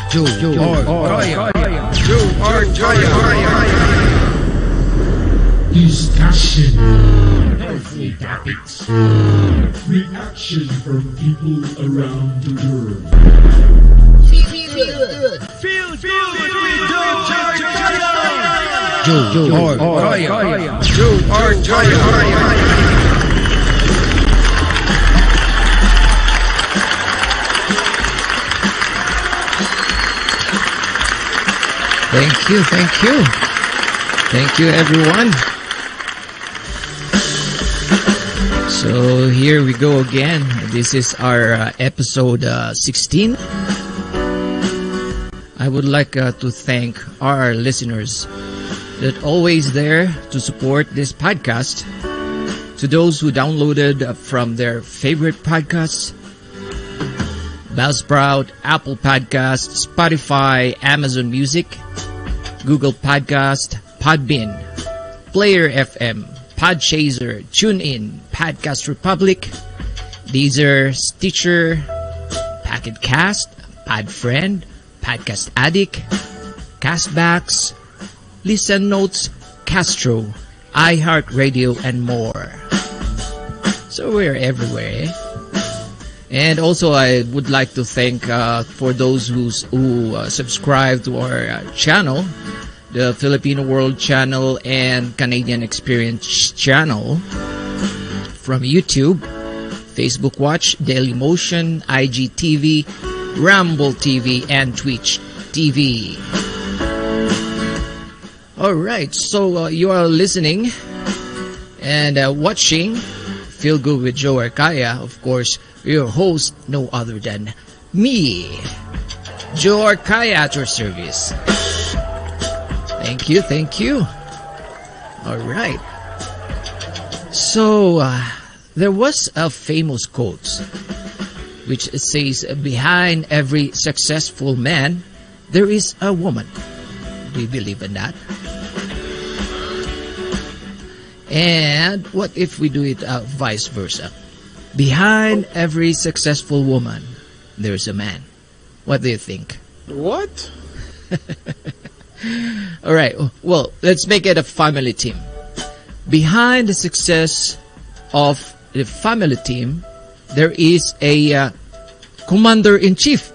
Discussion. Healthy topics. Reaction from people around the world. Feel good. Feel good with ARCAYA. Thank you everyone. So here we go again. This is our episode 16. I would like to thank our listeners that always there to support this podcast. To those who downloaded from their favorite podcasts, Buzzsprout, Apple Podcast, Spotify, Amazon Music, Google Podcast, Podbean, Player FM, Podchaser, TuneIn, Podcast Republic, Deezer, Stitcher, Pocket Cast, Podfriend, Podcast Addict, Castbacks, Listen Notes, Castro, iHeartRadio, and more. So we're everywhere, eh? And also I would like to thank for those who subscribe to our channel, the Filipino World channel and Canadian Experience channel from YouTube, Facebook Watch, Dailymotion, IGTV, Rumble TV, and Twitch TV. Alright, so you are listening and watching Feel Good with Joe ARCAYA, of course, your host, no other than me, Joe ARCAYA, at your service. Thank you. Alright. So, there was a famous quote which says, behind every successful man, there is a woman. Do you believe in that? And what if we do it vice versa? Behind every successful woman, there's a man. What do you think? What? Alright, well, let's make it a family team. Behind the success of the family team, there is a commander-in-chief.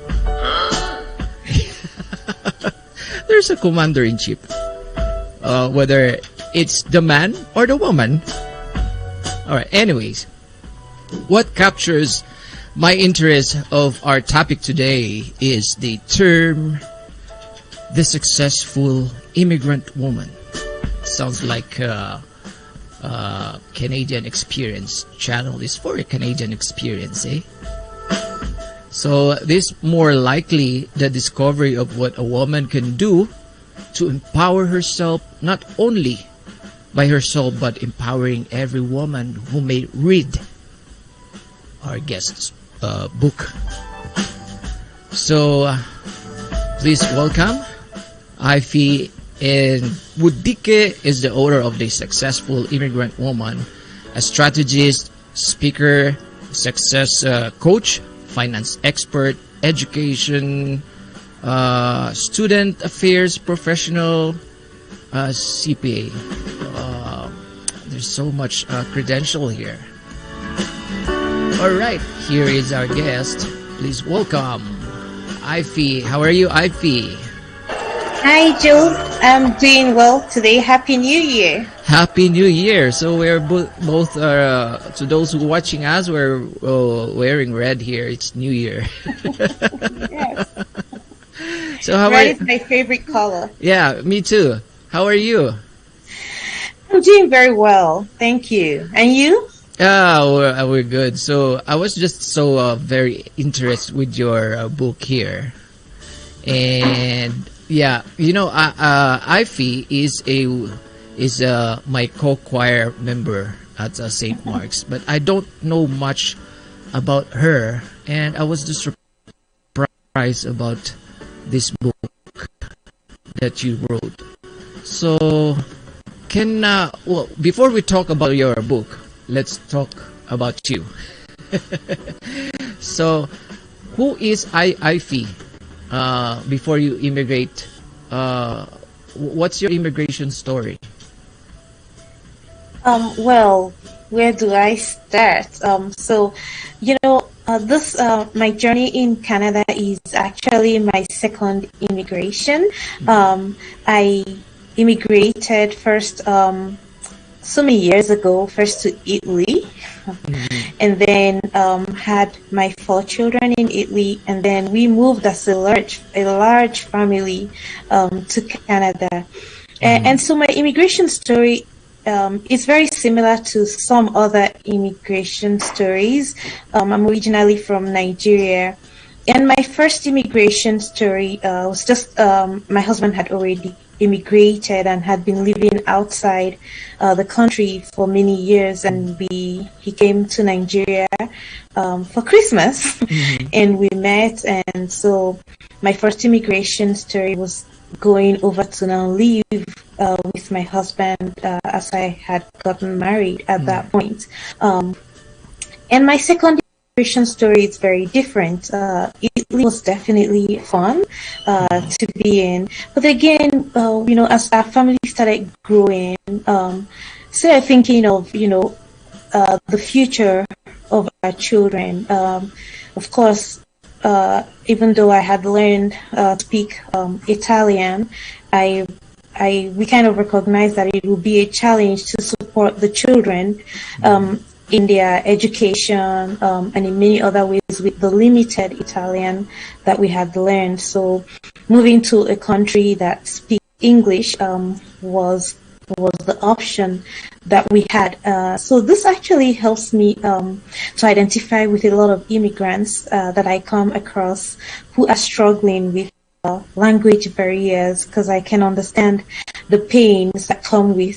There's a commander-in-chief. Whether it's the man or the woman. Alright, anyways, what captures my interest of our topic today is the term the successful immigrant woman. Sounds like Canadian Experience channel is for a Canadian Experience, eh? So this more likely the discovery of what a woman can do to empower herself, not only by herself but empowering every woman who may read our guest's book. So please welcome Ifys Ngwudike is the author of The Successful Immigrant Woman, a strategist, speaker, success coach, finance expert, education, student affairs professional, CPA. There's so much credential here. Alright, here is our guest. Please welcome Ifys. How are you, Ifys? Hi, Joe. I'm doing well today. Happy New Year. Happy New Year. So we're both to those who are watching us, we're wearing red here. It's New Year. Yes. So how red are is my favorite color. Yeah, me too. How are you? I'm doing very well. Thank you. And you? We're good. So I was just so very interested with your book here. And yeah, you know, Ifys is my co-choir member at St. Mark's, but I don't know much about her, and I was just surprised about this book that you wrote. So, well, before we talk about your book, let's talk about you. So, who is Ifys? before you immigrate. What's your immigration story? Well, where do I start? So, this my journey in Canada is actually my second immigration. I immigrated first so many years ago, first to Italy, and then had my 4 children in Italy, and then we moved as a large family to Canada. And so my immigration story is very similar to some other immigration stories. I'm originally from Nigeria, and my first immigration story was just my husband had already immigrated and had been living outside the country for many years, and he came to Nigeria for Christmas, and we met. And so my first immigration story was going over to now live with my husband as I had gotten married at that point. And my second immigration story is very different. Italy was definitely fun to be in, but again, as our family started growing, started thinking of the future of our children. Of course, even though I had learned to speak Italian, we kind of recognized that it would be a challenge to support the children in their education and in many other ways with the limited Italian that we had learned. So moving to a country that speaks English was the option that we had. So this actually helps me to identify with a lot of immigrants that I come across who are struggling with language barriers, because I can understand the pains that come with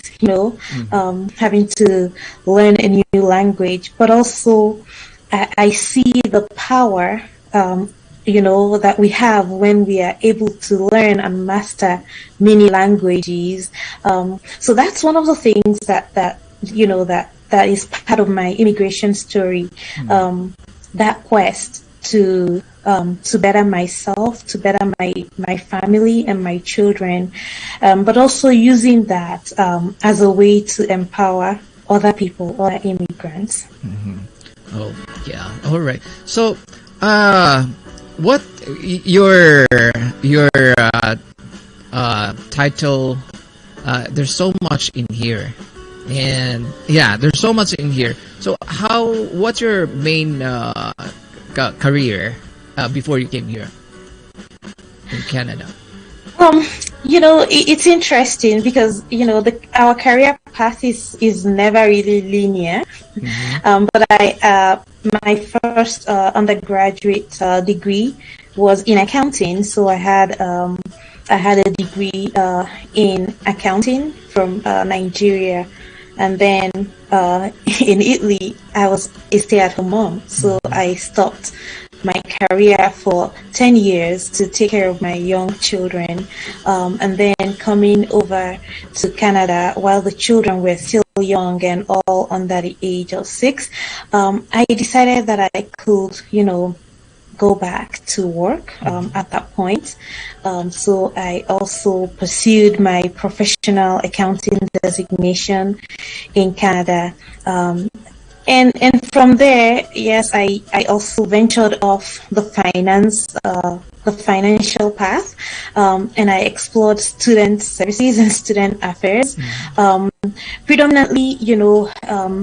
having to learn a new language, but also I see the power that we have when we are able to learn and master many languages. So that's one of the things that is part of my immigration story. That quest to better myself, to better my family and my children, but also using that as a way to empower other people, other immigrants. Oh yeah, all right. So, what your title? There's so much in here, and there's so much in here. So, what's your main career before you came here in Canada? It's interesting because our career path is never really linear. But my first undergraduate degree was in accounting, so I had a degree in accounting from Nigeria, and then in Italy I was a stay-at-home mom, so I stopped my career for 10 years to take care of my young children, and then coming over to Canada while the children were still young and all under the age of 6, I decided that I could go back to work at that point. So I also pursued my professional accounting designation in Canada. And from there, yes, I also ventured off the financial path, and I explored student services and student affairs, predominantly,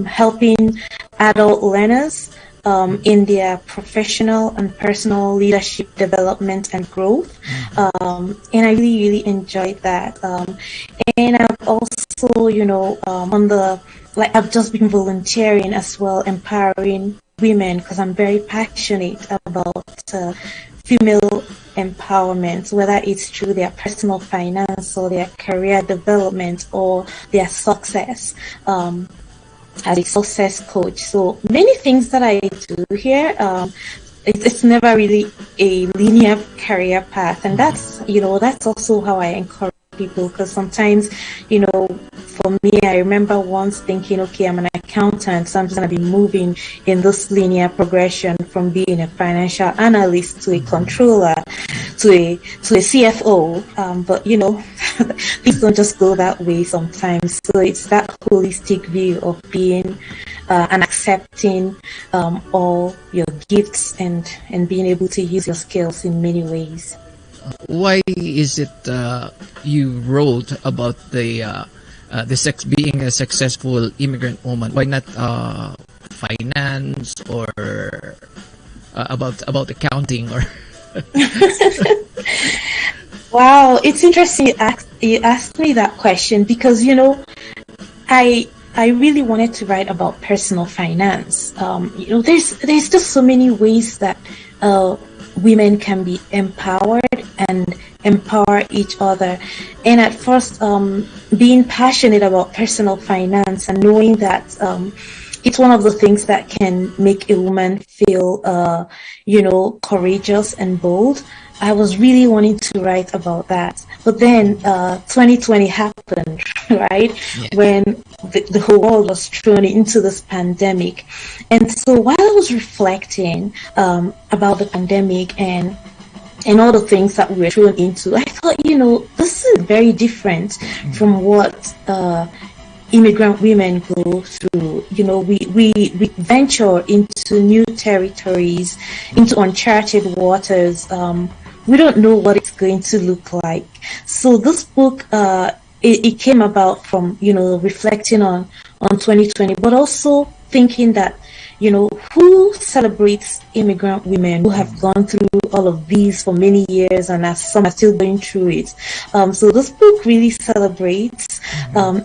helping adult learners in their professional and personal leadership development and growth. And I really, really enjoyed that. And I've also, I've just been volunteering as well, empowering women, because I'm very passionate about female empowerment, whether it's through their personal finance or their career development or their success. As a success coach. So many things that I do here, it's never really a linear career path. And that's also how I encourage people, because sometimes, for me, I remember once thinking, okay, I'm an accountant, so I'm just going to be moving in this linear progression from being a financial analyst to a controller. to a CFO, but things don't just go that way sometimes. So it's that holistic view of being and accepting all your gifts and being able to use your skills in many ways. Why is it you wrote about the being a successful immigrant woman? Why not finance or about accounting or? Wow, it's interesting you asked me that question because I really wanted to write about personal finance. There's just so many ways that women can be empowered and empower each other. And at first, being passionate about personal finance and knowing that it's one of the things that can make a woman feel, courageous and bold. I was really wanting to write about that. But then 2020 happened, right? Yeah. When the whole world was thrown into this pandemic. And so while I was reflecting about the pandemic and all the things that we were thrown into, I thought, this is very different from what immigrant women go through. We venture into new territories, into uncharted waters. We don't know what it's going to look like. So this book, it came about from, reflecting on 2020, but also thinking that, who celebrates immigrant women who have gone through all of these for many years and as some are still going through it. So this book really celebrates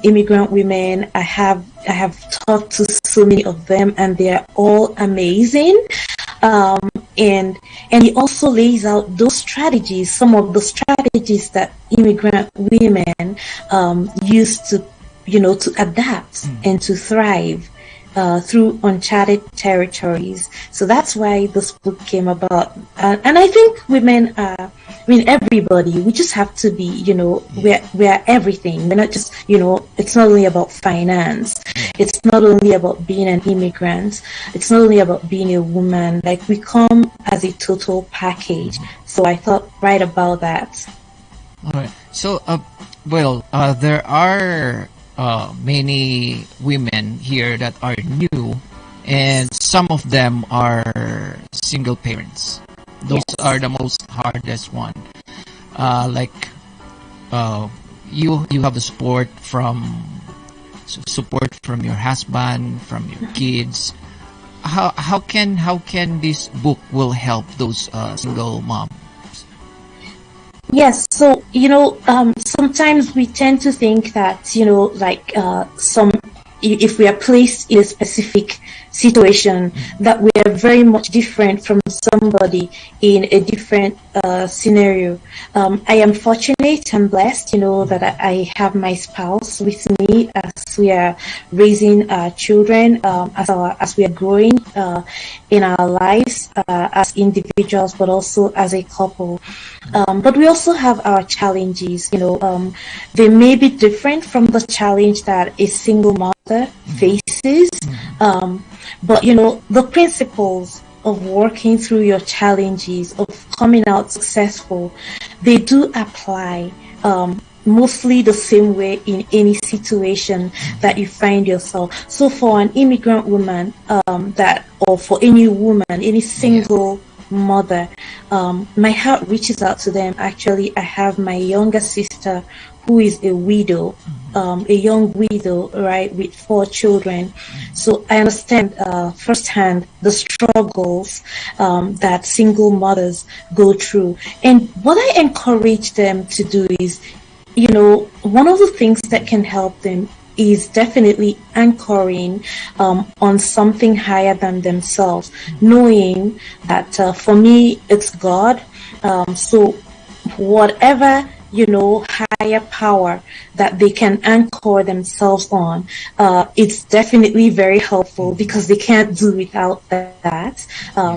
immigrant women. I have talked to so many of them and they're all amazing. And he also lays out those strategies, some of the strategies that immigrant women use to adapt and to thrive through uncharted territories. So that's why this book came about. And I think women everybody, we just have to be, we're everything. We're not just, it's not only about finance. It's not only about being an immigrant. It's not only about being a woman. Like, we come as a total package. So I thought write about that. All right. So, there are many women here that are new, and some of them are single parents. Those are the most hardest one. You have the support from your husband, from your kids. How can this book will help those single moms? Yes, so sometimes we tend to think that if we are placed in a specific situation, that we are very much different from somebody in a different scenario. I am fortunate and blessed, that I have my spouse with me as we are raising our children, as we are growing in our lives as individuals, but also as a couple. But we also have our challenges. They may be different from the challenge that a single mother faces. But the principles of working through your challenges, of coming out successful, they do apply mostly the same way in any situation that you find yourself. So for an immigrant woman, or for any woman, any single mother, my heart reaches out to them. Actually, I have my younger sister who is a widow, a young widow, right, with 4 children. So I understand firsthand the struggles that single mothers go through. And what I encourage them to do is, one of the things that can help them is definitely anchoring on something higher than themselves, knowing that for me, it's God. So whatever, higher power that they can anchor themselves on, it's definitely very helpful because they can't do without that.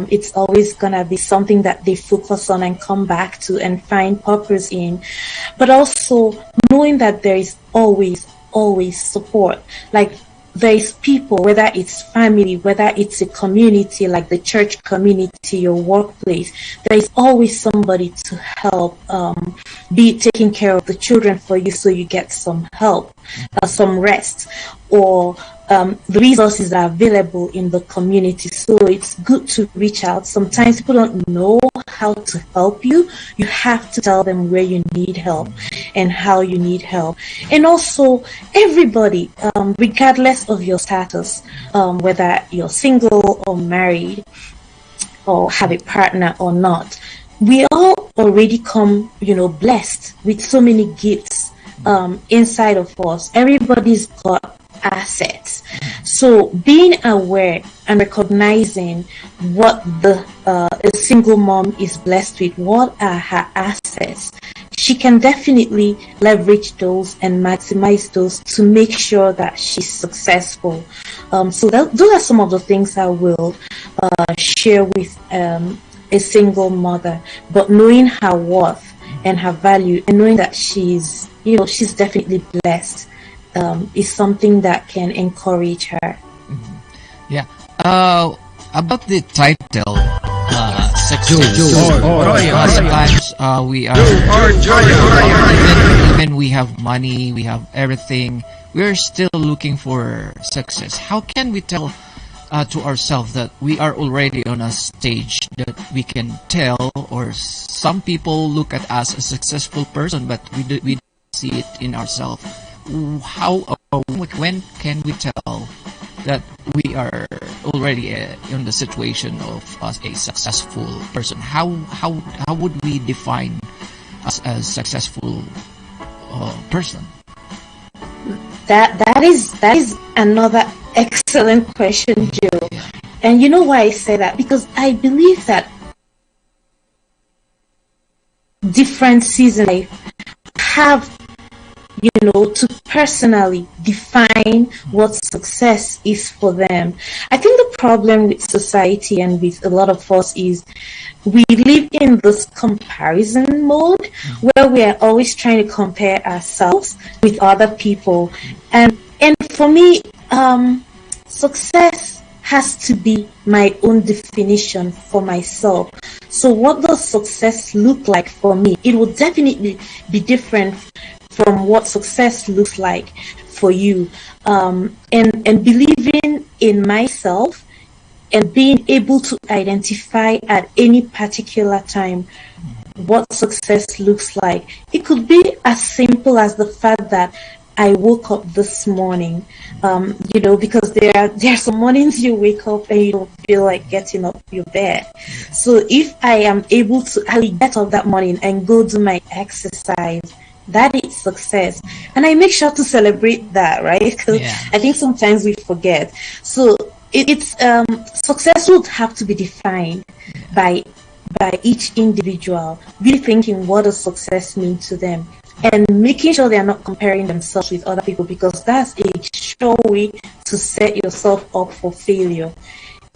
It's always gonna be something that they focus on and come back to and find purpose in. But also knowing that there is always support. Like, there is people, whether it's family, whether it's a community like the church community, your workplace, there is always somebody to help, be taking care of the children for you so you get some help, some rest, or the resources are available in the community. So it's good to reach out. Sometimes people don't know how to help you. You have to tell them where you need help and how you need help. And also, everybody, regardless of your status, whether you're single or married or have a partner or not, we all already come, blessed with so many gifts inside of us. Everybody's got assets. So being aware and recognizing what a single mom is blessed with, what are her assets, she can definitely leverage those and maximize those to make sure that she's successful. So those are some of the things I will share with a single mother. But knowing her worth and her value, and knowing that she's definitely blessed, is something that can encourage her. Yeah. About the title, success. Sometimes we are even we have money, we have everything, we're still looking for success. How can we tell to ourselves that we are already on a stage that we can tell, or some people look at us as a successful person, but we don't see it in ourselves? When can we tell that we are already in the situation of a successful person? How would we define us as successful person? That is another excellent question, Joe. Yeah. And you know why I say that? Because I believe that different seasons have, to personally define what success is for them. I think the problem with society and with a lot of us is we live in this comparison mode where we are always trying to compare ourselves with other people. And for me, success has to be my own definition for myself. So what does success look like for me? It will definitely be different from what success looks like for you. And believing in myself and being able to identify at any particular time what success looks like. It could be as simple as the fact that I woke up this morning, because there are some mornings you wake up and you don't feel like getting up your bed. So if I am able to get up that morning and go do my exercise, that is success. And I make sure to celebrate that, right? Because I think sometimes we forget. So it's success would have to be defined by each individual, really thinking what does success mean to them, and making sure they are not comparing themselves with other people, because that's a sure way to set yourself up for failure.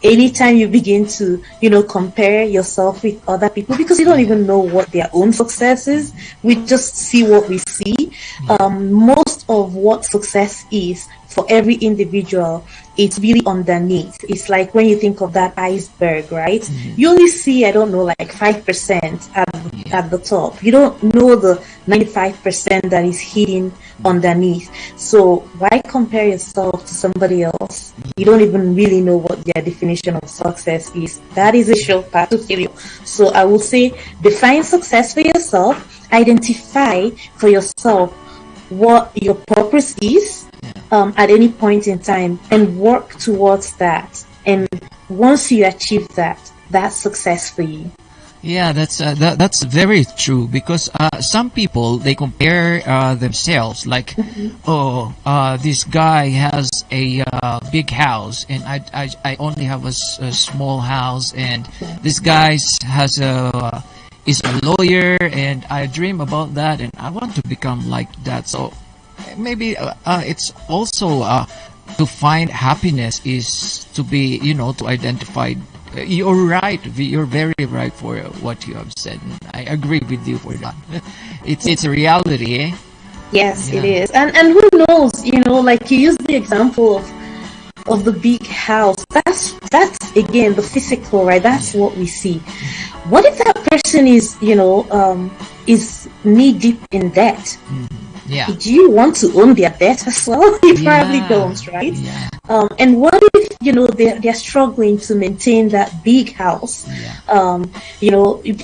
Anytime you begin to, compare yourself with other people, because you don't even know what their own success is, we just see what we see. Most of what success is for every individual, it's really underneath. It's like when you think of that iceberg, right? You only see, 5% at the top. You don't know the 95% that is hidden underneath. So why compare yourself to somebody else? You don't even really know what their definition of success is. That is a sure path to failure. So I will say, define success for yourself, identify for yourself what your purpose is at any point in time, and work towards that. And once you achieve that, that's success for you. Yeah, that's very true, because some people, they compare themselves like, this guy has a big house and I only have a small house, and this guy is a lawyer and I dream about that and I want to become like that. So maybe it's also to find happiness is to be, to identify. You're right. You're very right for what you have said. I agree with you for that. It's a reality, eh? Yes, it is. And who knows, like you used the example of of the big house. That's again the physical, right? That's what we see. What if that person is, is knee deep in debt? Yeah. Do you want to own their debt as well? You probably don't, right? Yeah. And what if they're struggling to maintain that big house? Yeah.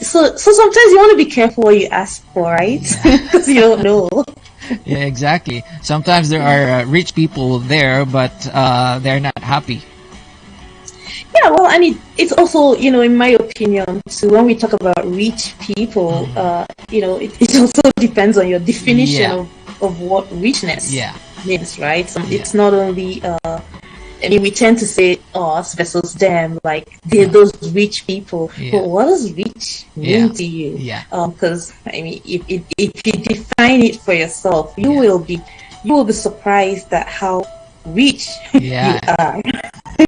So sometimes you want to be careful what you ask for, right? Because you don't know. Yeah, exactly. Sometimes there are rich people there, but they're not happy. Yeah, well, and it's also, in my opinion, too, when we talk about rich people, it also depends on your definition of what richness means, right? It's not only, we tend to say us versus them, like they're those rich people. Yeah. But what does rich mean to you? Yeah. Because, if you define it for yourself, you will be surprised at how rich you are.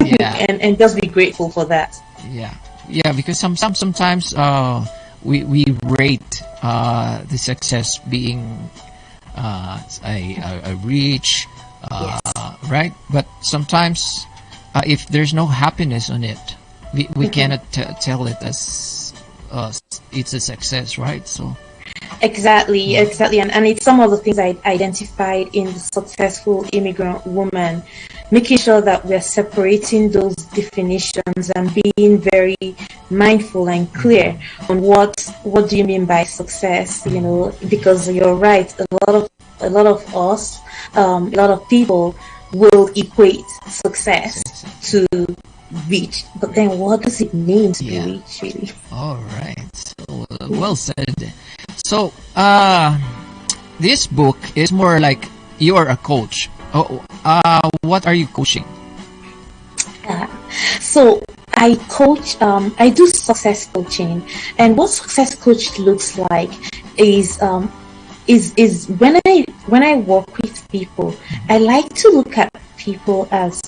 Yeah. and just be grateful for that. Yeah, because sometimes we rate the success being a rich, right? But sometimes if there's no happiness on it, we cannot tell it as it's a success, right? So exactly, and it's some of the things I identified in the successful immigrant woman, making sure that we're separating those definitions and being very mindful and clear on what do you mean by success, because you're right, a lot of us, a lot of people will equate success to rich, but then what does it mean to be rich, really? All right, so well said. So this book is more like you're a coach. What are you coaching? So I coach, I do success coaching, and what success coach looks like is when I work with people, I like to look at people as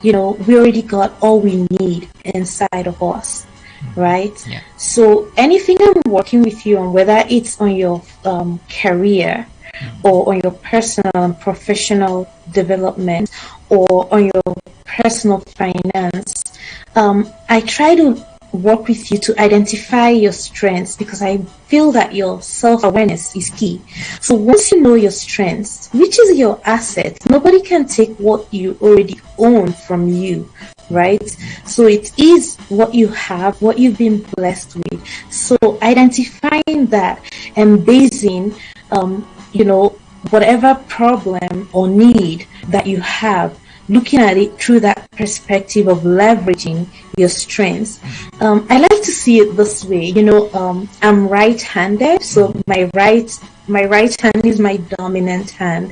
we already got all we need inside of us, right? Yeah. So anything I'm working with you on, whether it's on your career or on your personal and professional development or on your personal finance, I try to work with you to identify your strengths, because I feel that your self-awareness is key. So once you know your strengths, which is your asset, nobody can take what you already own from you, right? So it is what you have, what you've been blessed with. So identifying that and basing whatever problem or need that you have, looking at it through that perspective of leveraging your strengths. I like to see it this way. I'm right-handed, so my right hand is my dominant hand.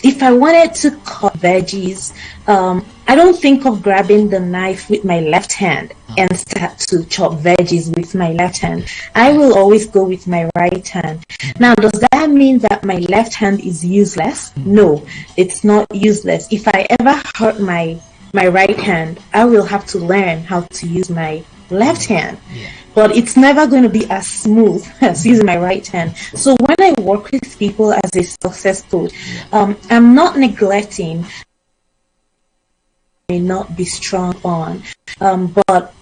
If I wanted to cut veggies, I don't think of grabbing the knife with my left hand and start to chop veggies with my left hand. I will always go with my right hand. Now, does that mean that my left hand is useless? No, it's not useless. If I ever hurt my right hand, I will have to learn how to use my left hand. But it's never going to be as smooth as using my right hand. So when I work with people as a success coach, I'm not neglecting, may not be strong on, but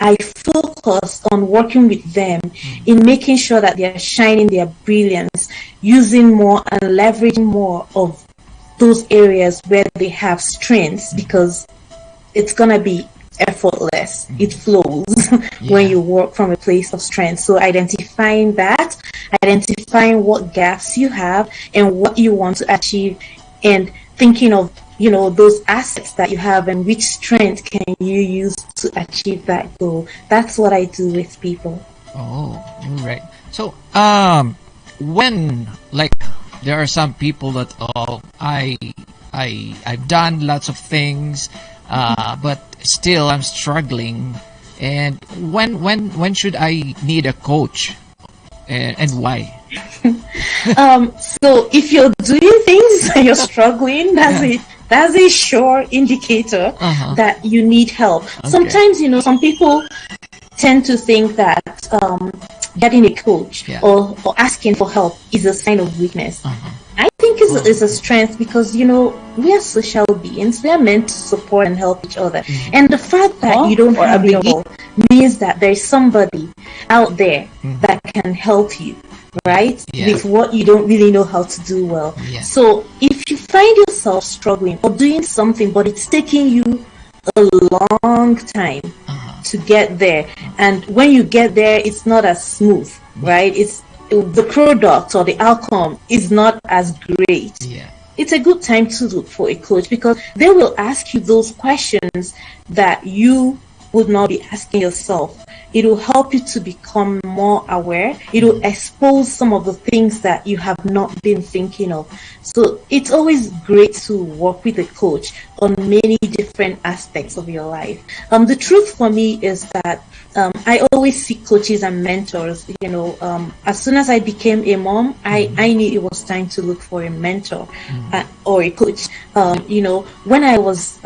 I focus on working with them in making sure that they're shining their brilliance, using more and leveraging more of those areas where they have strengths, because it's going to be effortless. It flows when you work from a place of strength. So identifying what gaps you have and what you want to achieve, and thinking of those assets that you have and which strength can you use to achieve that goal. That's what I do with people. Oh, all right. So when, like, there are some people that I've done lots of things, but still I'm struggling, and when should I need a coach, and why? So if you're doing things and you're struggling, that's a sure indicator that you need help. Okay. Sometimes, some people tend to think that getting a coach or asking for help is a sign of weakness. I think think it's a strength because, we are social beings. We are meant to support and help each other. And the fact that you don't have it all means that there's somebody out there that can help you, right? With what you don't really know how to do well. So if you find yourself struggling or doing something, but it's taking you a long time to get there, and when you get there, it's not as smooth, right? It's the product or the outcome is not as great. It's a good time to look for a coach because they will ask you those questions that you would not be asking yourself. It will help you to become more aware. It will expose some of the things that you have not been thinking of. So it's always great to work with a coach on many different aspects of your life. The truth for me is that I always seek coaches and mentors. As soon as I became a mom, I knew it was time to look for a mentor or a coach. When I was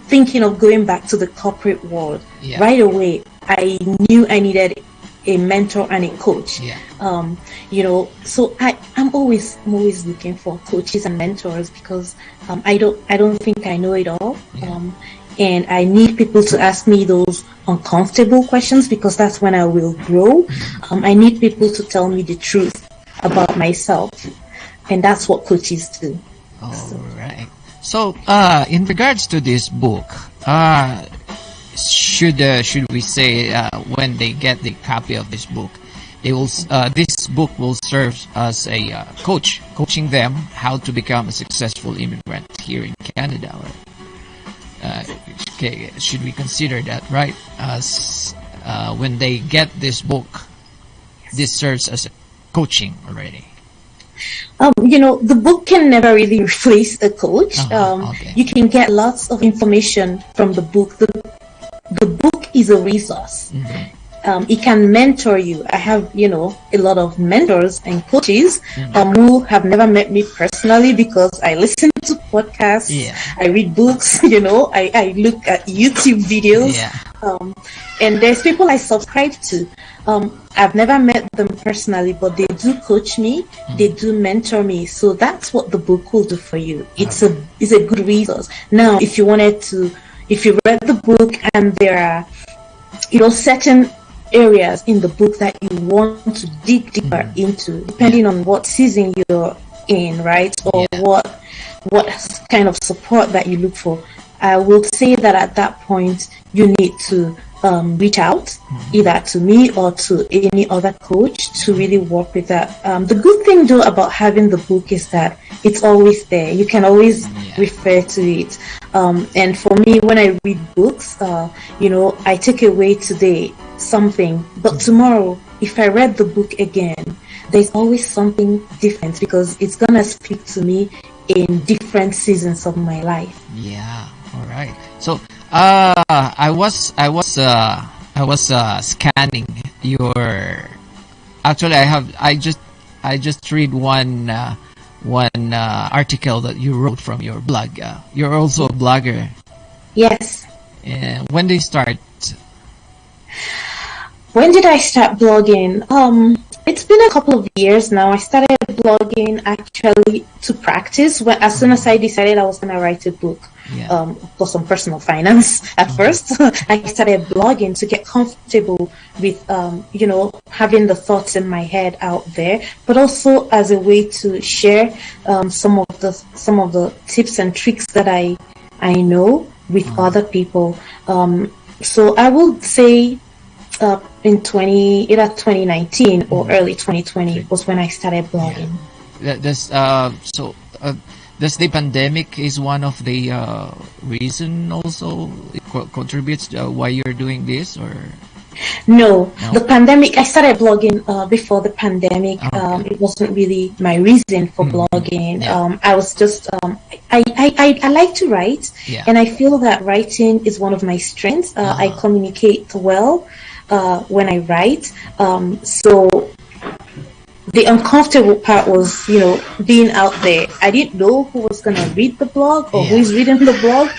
thinking of going back to the corporate world, right away, I knew I needed a mentor and a coach. So I'm always looking for coaches and mentors because I don't think I know it all. And I need people to ask me those uncomfortable questions because that's when I will grow. I need people to tell me the truth about myself, and that's what coaches do. All right. So, in regards to this book, should we say when they get the copy of this book, this book will serve as a coaching them how to become a successful immigrant here in Canada? Should we consider that, right? As when they get this book, this serves as a coaching already. The book can never really replace a coach. You can get lots of information from the book. The book is a resource. It can mentor you. I have, a lot of mentors and coaches who have never met me personally because I listen to podcasts, I read books, I look at YouTube videos. And there's people I subscribe to. I've never met them personally, but they do coach me, they do mentor me. So that's what the book will do for you. It's a good resource. Now, if you read the book and there are, certain areas in the book that you want to dig deeper into, depending on what season you're in, right? Or what kind of support that you look for, I will say that at that point you need to reach out either to me or to any other coach to really work with that. The good thing though about having the book is that it's always there. You can always refer to it. And for me, when I read books, I take away today something, but tomorrow, if I read the book again, there's always something different because it's gonna speak to me in different seasons of my life. Yeah. All right. So, I was scanning your. Actually, I just read one article that you wrote from your blog. You're also a blogger. Yes. When did you start? When did I start blogging? It's been a couple of years now. I started blogging actually to practice. As soon as I decided I was going to write a book for some personal finance at first, I started blogging to get comfortable with, having the thoughts in my head out there, but also as a way to share some of the tips and tricks that I know with other people. So I would say in either 2019 or early 2020 was when I started blogging. Does the pandemic is one of the reason also it contributes why you're doing this, or? No, the pandemic, I started blogging before the pandemic. It wasn't really my reason for blogging. I was just, I like to write, and I feel that writing is one of my strengths. I communicate well when I write. So the uncomfortable part was, being out there. I didn't know who was going to read the blog or who is reading the blog,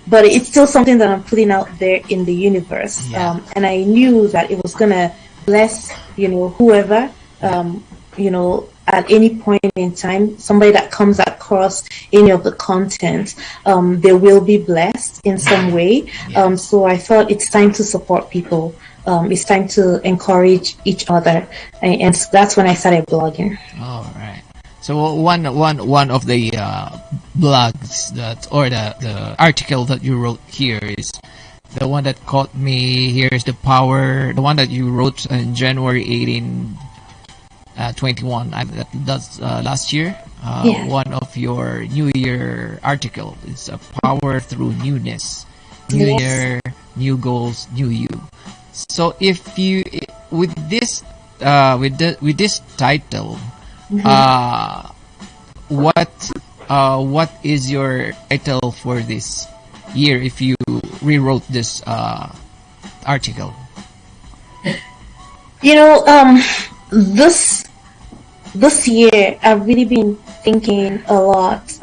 but it's still something that I'm putting out there in the universe. And I knew that it was going to bless, whoever, at any point in time, somebody that comes across any of the content, they will be blessed in some way. So I thought it's time to support people. It's time to encourage each other, and so that's when I started blogging. All right. So one of the blogs that, or the article that you wrote here is the one that caught me. Here is the power, the one that you wrote in January 18, 21. That's last year. One of your New Year article is a power through newness. New year, new goals, new you. So if you with this title, what is your title for this year if you rewrote this article? This year I've really been thinking a lot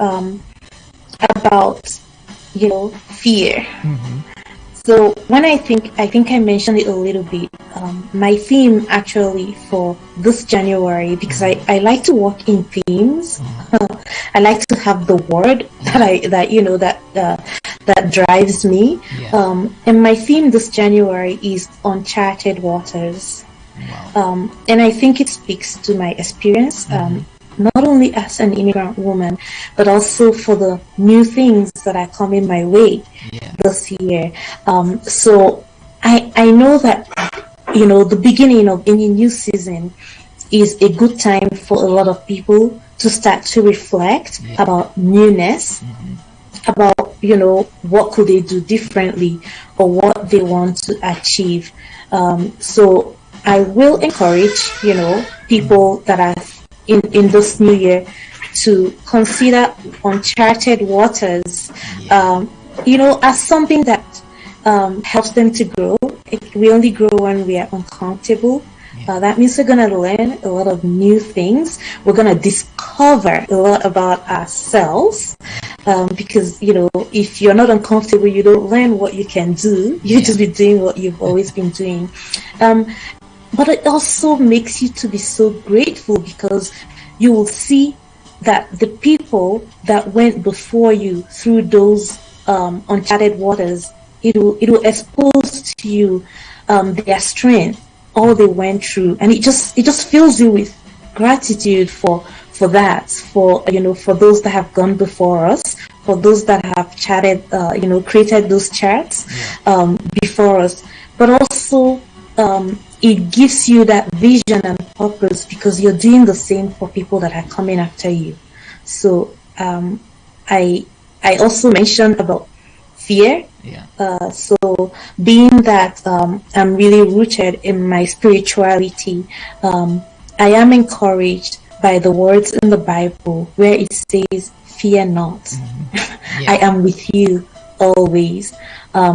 about fear. So when I think I mentioned it a little bit. My theme actually for this January, because I like to work in themes. I like to have the word that drives me. And my theme this January is uncharted waters. Wow. And I think it speaks to my experience. Not only as an immigrant woman, but also for the new things that are coming my way this year. So I know that, the beginning of any new season is a good time for a lot of people to start to reflect about newness, about, what could they do differently or what they want to achieve. So I will encourage, people that are in this new year to consider uncharted waters, as something that helps them to grow. We only grow when we are uncomfortable. That means we're going to learn a lot of new things. We're going to discover a lot about ourselves. Because, if you're not uncomfortable, you don't learn what you can do. You just be doing what you've always been doing. But it also makes you to be so grateful, because you will see that the people that went before you through those uncharted waters, it will expose to you their strength, all they went through, and it just fills you with gratitude for that, for those that have gone before us, for those that have charted, created those charts before us, but also it gives you that vision and purpose, because you're doing the same for people that are coming after you. So I also mentioned about fear. So being that I'm really rooted in my spirituality, I am encouraged by the words in the Bible where it says, "Fear not, I am with you always."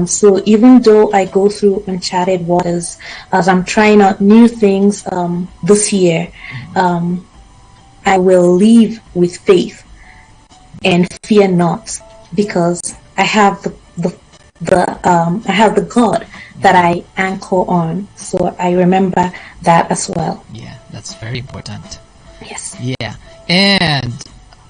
So even though I go through uncharted waters, as I'm trying out new things this year, I will live with faith and fear not, because I have I have the God that I anchor on. So I remember that as well. Yeah, that's very important. Yes. Yeah. And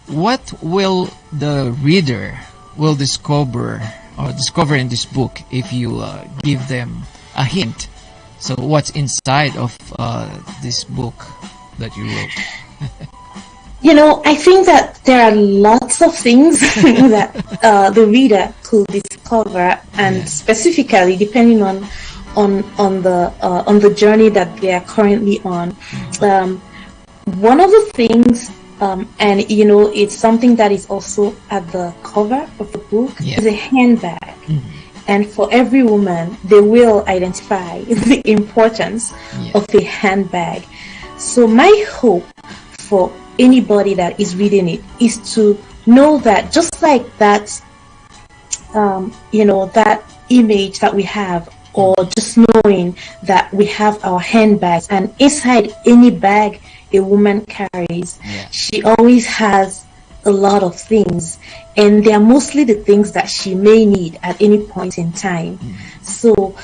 what will the reader will discover in this book if you give them a hint? So what's inside of this book that you wrote? I think that there are lots of things that the reader could discover, and specifically depending on the journey that they are currently on. One of the things, and it's something that is also at the cover of the book, is a handbag. And for every woman, they will identify the importance of a handbag. So my hope for anybody that is reading it is to know that, just like that, that image that we have, or just knowing that we have our handbags, and inside any bag a woman carries, she always has a lot of things, and they are mostly the things that she may need at any point in time. So,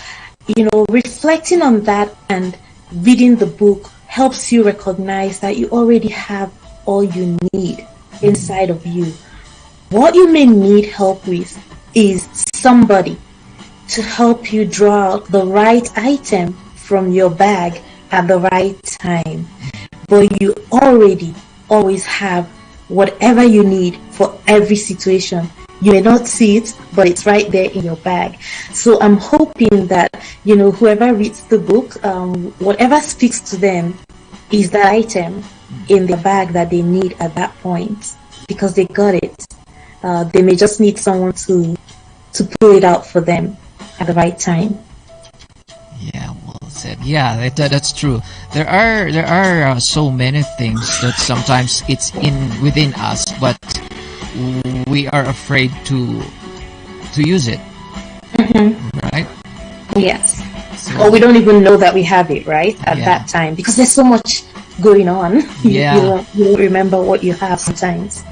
reflecting on that and reading the book helps you recognize that you already have all you need inside of you. What you may need help with is somebody to help you draw out the right item from your bag at the right time. But you already always have whatever you need for every situation. You may not see it, but it's right there in your bag. So I'm hoping that, whoever reads the book, whatever speaks to them is the item in the bag that they need at that point, because they got it. They may just need someone to pull it out for them at the right time. Yeah, well said. Yeah, that's true. There are so many things that sometimes it's within us, but we are afraid to use it. Right? Yes. So, or we don't even know that we have it right at that time, because there's so much going on. You don't remember what you have sometimes.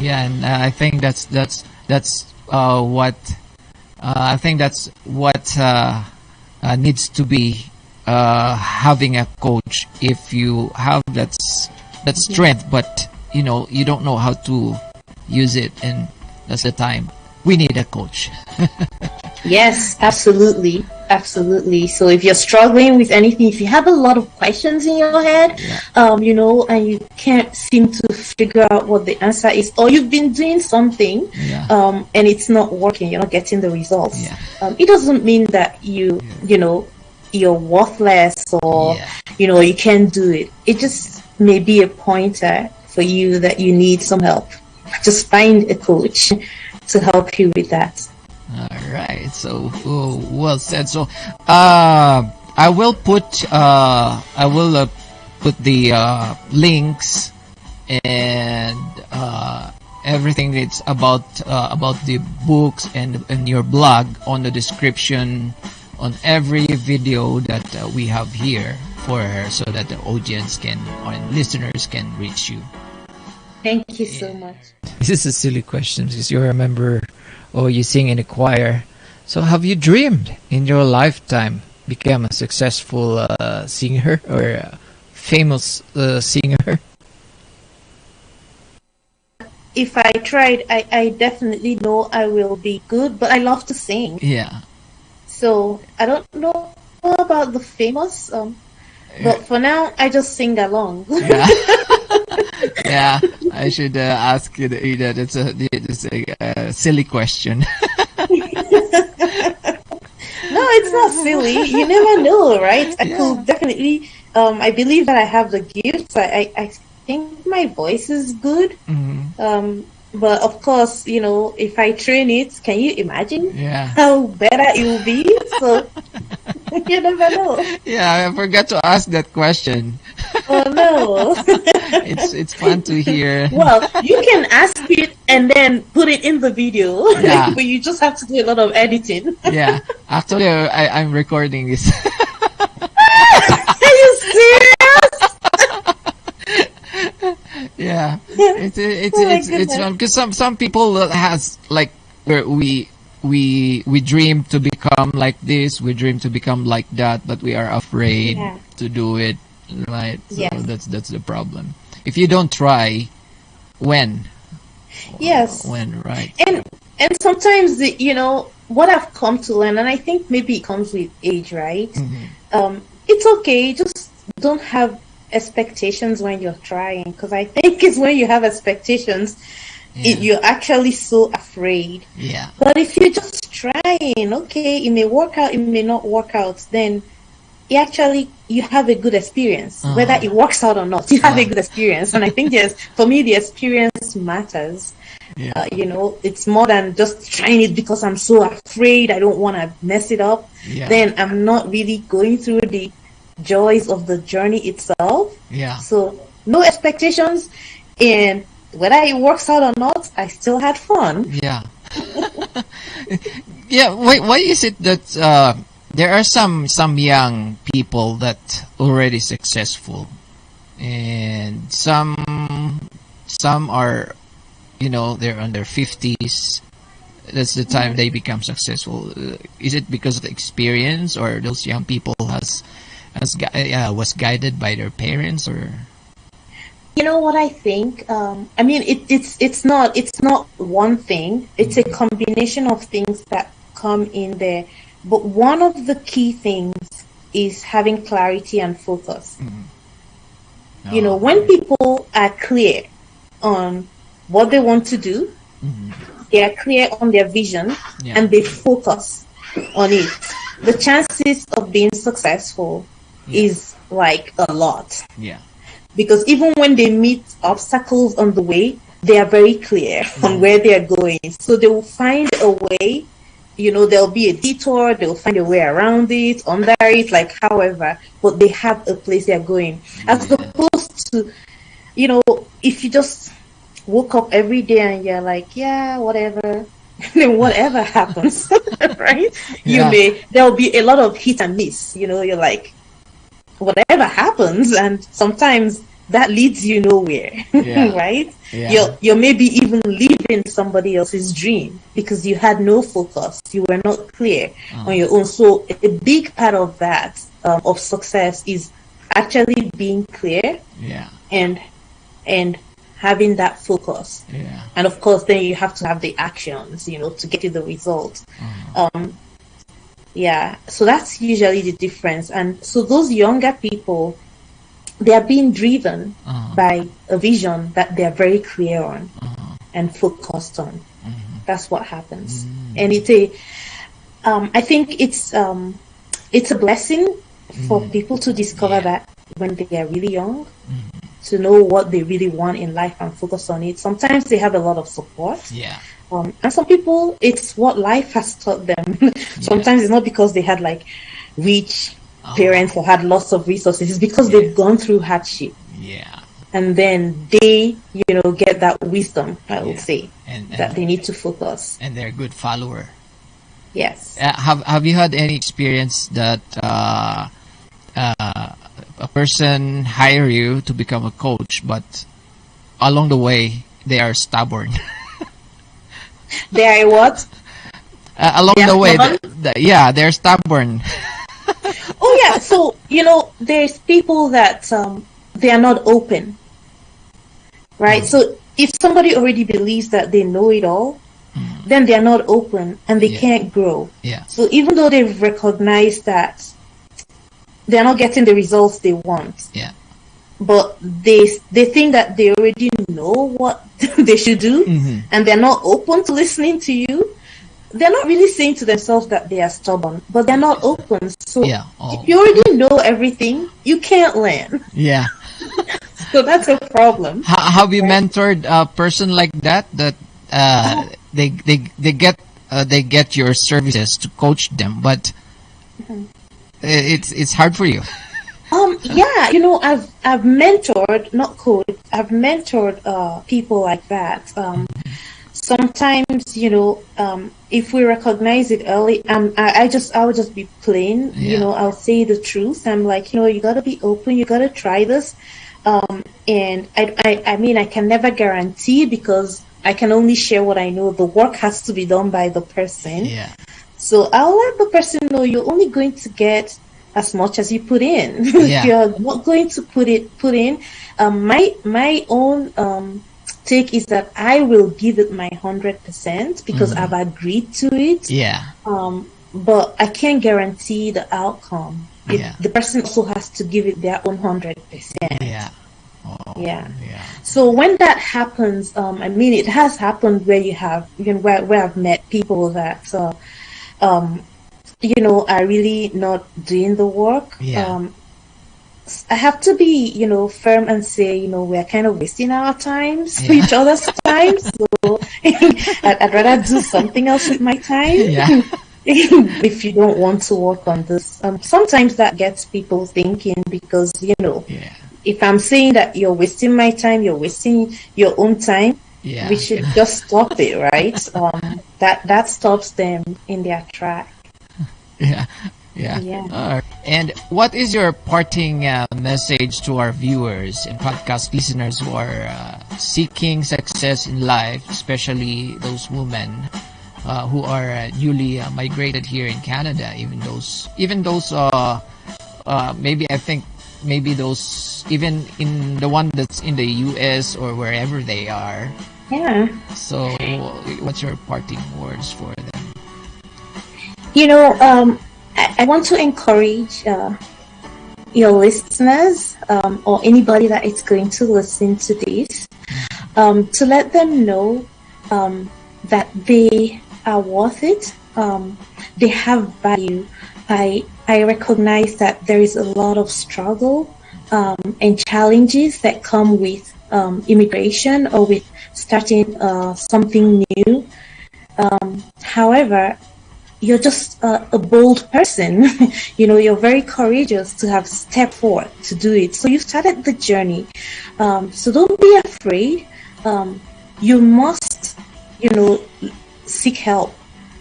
And I think that's what I think that's what needs to be having a coach. If you have that strength, but you don't know how to use it, and that's the time we need a coach. Yes, absolutely. So if you're struggling with anything, if you have a lot of questions in your head, and you can't seem to figure out what the answer is, or you've been doing something, and it's not working, you're not getting the results. It doesn't mean that you're worthless, or you can't do it. It just may be a pointer for you that you need some help. Just find a coach to help you with that. All right. So well said. So I will put the links and everything that's about the books and your blog on the description on every video that we have here so that the audience and listeners can reach you. Thank you so much. This is a silly question because you're a member or you sing in a choir. So have you dreamed in your lifetime become a successful singer or a famous singer? If I tried, I definitely know I will be good, but I love to sing. Yeah. So I don't know about the famous, but for now I just sing along. Yeah. Yeah, I should ask you that. It's a silly question. No, it's not silly. You never know, right? I could definitely. I believe that I have the gifts. I think my voice is good. But of course, if I train it, can you imagine how better it will be? So you never know. Yeah, I forgot to ask that question. Oh no. It's fun to hear. Well, you can ask it and then put it in the video. Yeah. But you just have to do a lot of editing. Yeah. Actually, I'm recording this. Are you serious? Yeah. It's fun because some people has like where we dream to become like this, we dream to become like that, but we are afraid to do it. Right. So that's the problem. If you don't try, when? Yes. When, right. And sometimes what I've come to learn, and I think maybe it comes with age, right? It's okay. Just don't have expectations when you're trying, because I think it's when you have expectations you're actually so afraid. Yeah. But if you're just trying, okay, it may work out, it may not work out, then you have a good experience. Whether it works out or not, you have a good experience. And I think for me the experience matters. It's more than just trying it because I'm so afraid I don't want to mess it up. Then I'm not really going through the joys of the journey itself. So no expectations, and whether it works out or not, I still had fun. Why is it that there are some young people that already successful, and some are they're on their 50s? That's the time they become successful. Is it because of the experience, or those young people has was guided by their parents, or? You know what I think? I mean, it's not one thing. It's a combination of things that come in there. But one of the key things is having clarity and focus. You know, when people are clear on what they want to do, they are clear on their vision, and they focus on it, the chances of being successful is like a lot. Yeah. Because even when they meet obstacles on the way, they are very clear on where they are going. So they will find a way, you know, there'll be a detour, they'll find a way around it, under it, like however, but they have a place they're going. As opposed to, you know, if you just woke up every day and you're like, yeah, whatever, then whatever happens, right? There'll be a lot of hit and miss, you know, you're like, whatever happens, and sometimes that leads you nowhere, right? You're maybe even living somebody else's dream because you had no focus, you were not clear on your own. So a big part of that of success is actually being clear and having that focus. And of course then you have to have the actions, you know, to get you the result. So that's usually the difference. And so those younger people, they are being driven by a vision that they're very clear on and focused on. That's what happens. And it's I think it's a blessing for people to discover that when they are really young, to know what they really want in life and focus on it. Sometimes they have a lot of support. And some people, it's what life has taught them. Sometimes it's not because they had like rich parents or had lots of resources. It's because they've gone through hardship. And then they, you know, get that wisdom, I would say, and that they need to focus. And they're a good follower. Yes. Have you had any experience that a person hire you to become a coach, but along the way they are stubborn? They are what? Along the way, they're stubborn. So, you know, there's people that they are not open, right? So if somebody already believes that they know it all, then they are not open and they can't grow. So even though they've recognized that they're not getting the results they want, but they think that they already know what they should do, and they're not open to listening to you. They're not really saying to themselves that they are stubborn, but they're not open. So if you already know everything, you can't learn. So that's a problem. Have you mentored a person like that? That they get your services to coach them, but it's hard for you. You know, I've mentored, not coached. I've mentored people like that. Sometimes, you know, if we recognize it early, I would just be plain. You know, I'll say the truth. I'm like, you know, you gotta be open. You gotta try this. And I mean, I can never guarantee because I can only share what I know. The work has to be done by the person. So I'll let the person know you're only going to get as much as you put in. If you're not going to put in, my own take is that I will give it my 100% because I've agreed to it. But I can't guarantee the outcome. The person also has to give it their own 100%. So when that happens, I mean, it has happened where you have, you know, where I've met people that, you know, are really not doing the work. I have to be, you know, firm and say, you know, we're kind of wasting our times, each other's time. So I'd rather do something else with my time. If you don't want to work on this. Sometimes that gets people thinking because, you know, if I'm saying that you're wasting my time, you're wasting your own time, we should just stop it, right? That stops them in their track. And what is your parting message to our viewers and podcast listeners who are seeking success in life, especially those women who are newly migrated here in Canada, even those maybe I think maybe those even in the one that's in the US or wherever they are. Yeah. So what's your parting words for them? I want to encourage your listeners or anybody that is going to listen to this to let them know that they are worth it. They have value. I recognize that there is a lot of struggle and challenges that come with immigration or with starting something new. However, you're just a bold person. You're very courageous to have stepped forward to do it. So you started the journey. So don't be afraid. You must, seek help.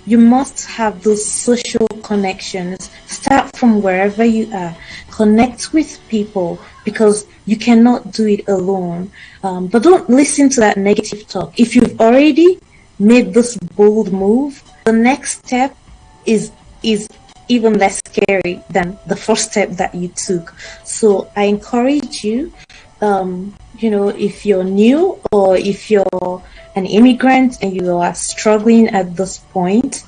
You must have those social connections. Start from wherever you are. Connect with people because you cannot do it alone. But don't listen to that negative talk. If you've already made this bold move, the next step is even less scary than the first step that you took. So I encourage you, if you're new or if you're an immigrant and you are struggling at this point,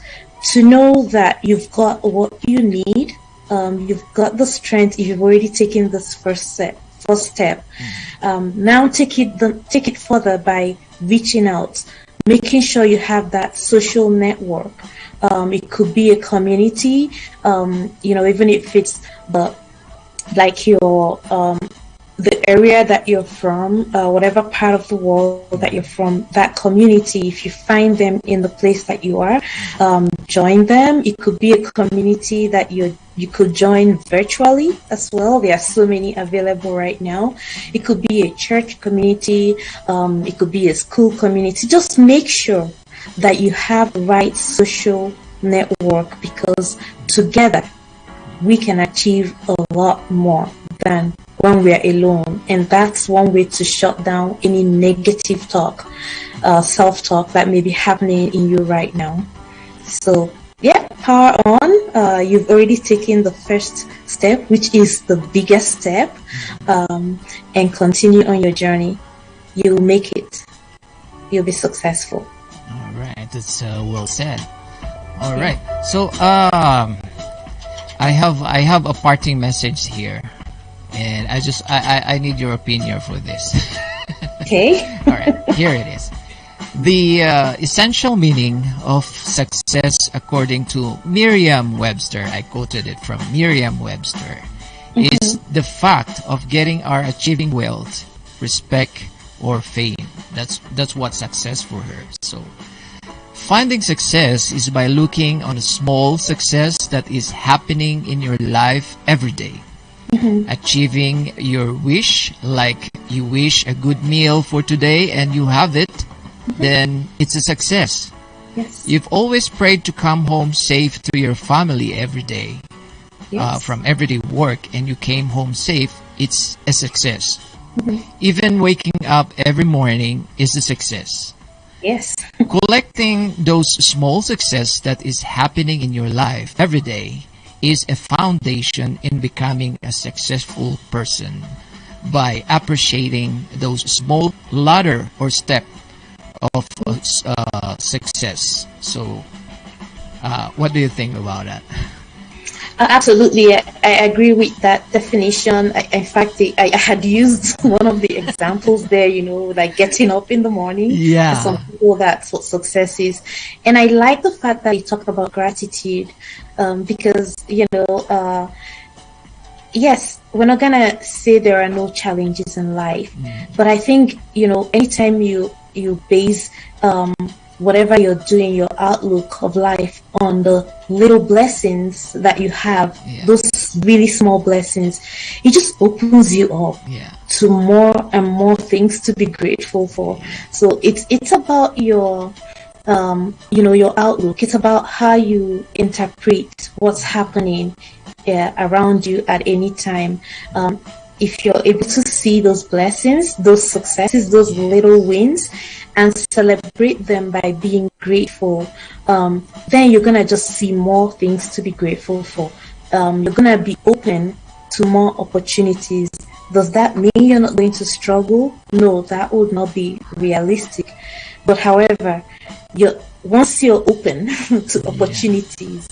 to know that you've got what you need. You've got the strength. You've already taken this first step. Now take it further by reaching out, making sure you have that social network. It could be a community, even if it's the area that you're from, whatever part of the world that you're from, that community, if you find them in the place that you are, join them. It could be a community that you could join virtually as well. There are so many available right now. It could be a church community. It could be a school community. Just make sure that you have the right social network, because together we can achieve a lot more than when we are alone. And that's one way to shut down any negative talk, self-talk that may be happening in you right now. So yeah, power on. You've already taken the first step, which is the biggest step, and continue on your journey. You'll make it. You'll be successful. All right, that's well said. All right, so I have a parting message here, and I need your opinion for this. Okay. All right, here it is. The essential meaning of success, according to Merriam-Webster, I quoted it from Merriam-Webster, is the fact of getting or achieving wealth, respect, or fame. That's what success for her. So finding success is by looking on a small success that is happening in your life every day. Achieving your wish, like you wish a good meal for today and you have it, then it's a success. Yes. You've always prayed to come home safe to your family every day, from everyday work, and you came home safe. It's a success. Even waking up every morning is a success. Yes. Collecting those small success that is happening in your life every day is a foundation in becoming a successful person by appreciating those small ladder or step of success. So what do you think about that? Absolutely, I agree with that definition. In fact, I had used one of the examples there, like getting up in the morning. Yeah. For some people, that's what success is. And I like the fact that you talked about gratitude, because, yes, we're not going to say there are no challenges in life. But I think, anytime you base whatever you're doing, your outlook of life, on the little blessings that you have, those really small blessings, it just opens you up to more and more things to be grateful for. So it's about your your outlook. It's about how you interpret what's happening around you at any time. If you're able to see those blessings, those successes, those little wins, and celebrate them by being grateful, then you're going to just see more things to be grateful for. You're going to be open to more opportunities. Does that mean you're not going to struggle? No, that would not be realistic. But however, once you're open to opportunities,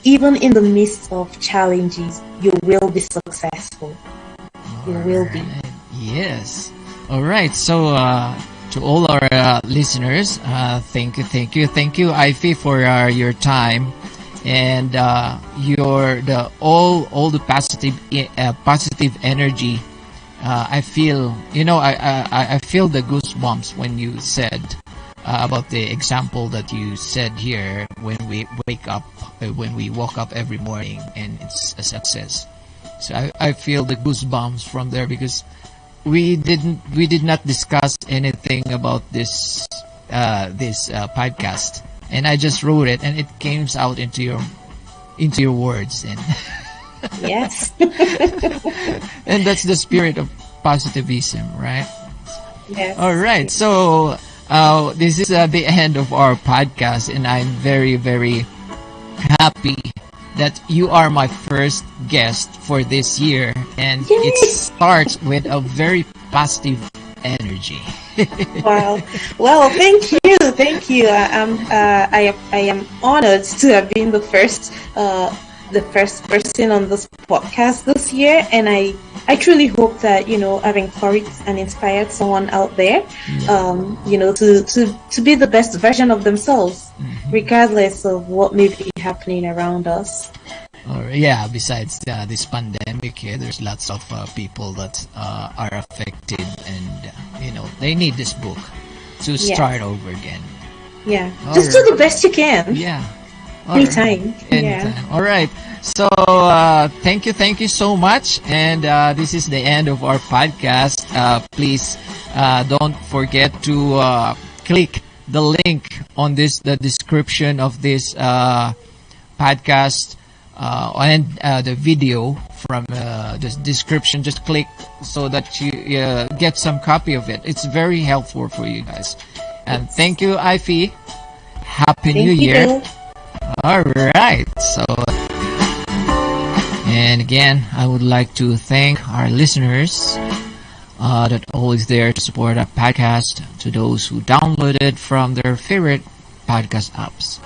even in the midst of challenges, you will be successful. You will be. Yes. All right. So, to all our listeners, thank you, Ify, for your time and all the positive energy. I feel, I feel the goosebumps when you said about the example that you said here when we woke up every morning and it's a success. So I feel the goosebumps from there because we did not discuss anything about this podcast, and I just wrote it and it came out into your words, and Yes. and that's the spirit of positivism, right? Yes. All right, so this is the end of our podcast, and I'm very, very happy that you are my first guest for this year, and Yay! it starts with a very positive energy. Wow. Well, thank you. I am honored to have been the first person on this podcast this year, and I truly hope that I've encouraged and inspired someone out there, to be the best version of themselves, regardless of what may be happening around us. Besides this pandemic, there's lots of people that are affected, and they need this book to start over again. Yeah, just do the best you can. Yeah. Anytime. Anytime. All right. So thank you so much, and this is the end of our podcast. Please don't forget to click the link on the description of this podcast. And the video from the description, just click so that you get some copy of it. It's very helpful for you guys. And thank you, Ify. Happy New Year. All right. So, and again, I would like to thank our listeners that are always there to support our podcast, to those who downloaded from their favorite podcast apps.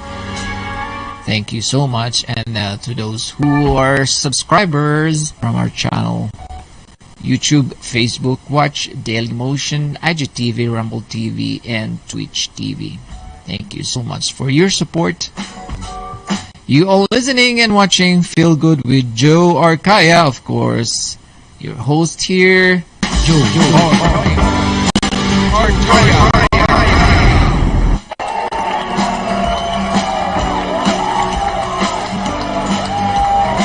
Thank you so much, and to those who are subscribers from our channel, YouTube, Facebook Watch, Daily Motion, IGTV, Rumble TV, and Twitch TV. Thank you so much for your support. You all listening and watching Feel Good with Joe ARCAYA, of course. Your host here, Joe ARCAYA.